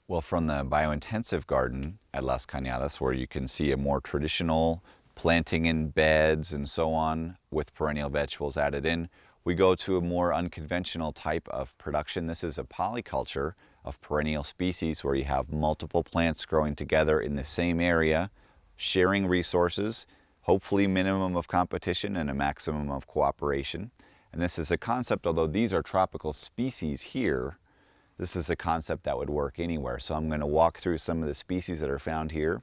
Well, from the biointensive garden at Las Cañadas, where you can see a more traditional planting in beds and so on with perennial vegetables added in, we go to a more unconventional type of production. This is a polyculture of perennial species where you have multiple plants growing together in the same area, sharing resources, hopefully minimum of competition and a maximum of cooperation. And this is a concept, although these are tropical species here, this is a concept that would work anywhere. So I'm going to walk through some of the species that are found here,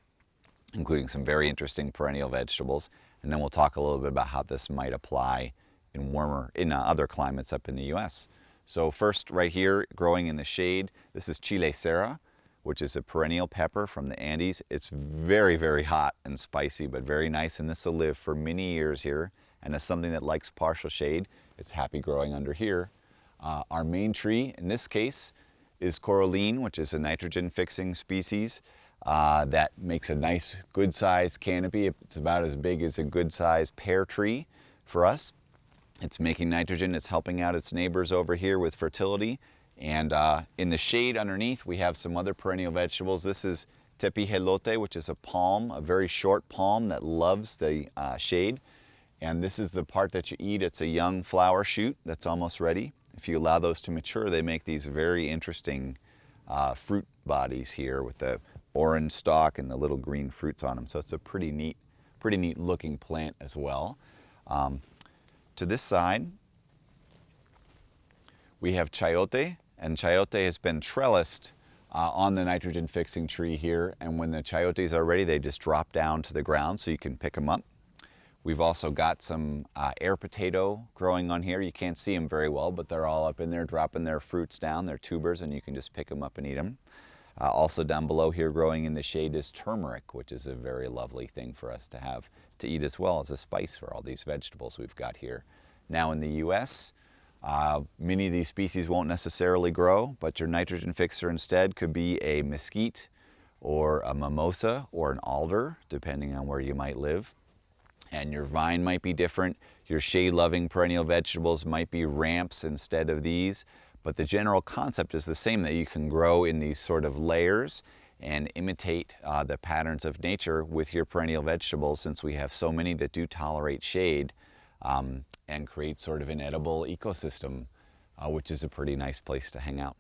including some very interesting perennial vegetables, and then we'll talk a little bit about how this might apply in other climates up in the US. So first, right here, growing in the shade, this is Chile Serra, which is a perennial pepper from the Andes. It's very, very hot and spicy, but very nice, and this will live for many years here. And as something that likes partial shade, it's happy growing under here. Our main tree, in this case, is coralline, which is a nitrogen-fixing species that makes a nice, good-sized canopy. It's about as big as a good-sized pear tree for us. It's making nitrogen, it's helping out its neighbors over here with fertility. And in the shade underneath, we have some other perennial vegetables. This is tepijelote, which is a palm, a very short palm that loves the shade. And this is the part that you eat. It's a young flower shoot that's almost ready. If you allow those to mature, they make these very interesting fruit bodies here with the orange stalk and the little green fruits on them. So it's a pretty neat looking plant as well. To this side, we have chayote, and chayote has been trellised on the nitrogen fixing tree here. And when the chayotes are ready, they just drop down to the ground so you can pick them up. We've also got some air potato growing on here. You can't see them very well, but they're all up in there dropping their fruits down, their tubers, and you can just pick them up and eat them. Also down below here growing in the shade is turmeric, which is a very lovely thing for us to have to eat as well as a spice for all these vegetables we've got here. Now in the US, many of these species won't necessarily grow, but your nitrogen fixer instead could be a mesquite or a mimosa or an alder, depending on where you might live. And your vine might be different. Your shade-loving perennial vegetables might be ramps instead of these. But the general concept is the same, that you can grow in these sort of layers and imitate the patterns of nature with your perennial vegetables, since we have so many that do tolerate shade and create sort of an edible ecosystem, which is a pretty nice place to hang out.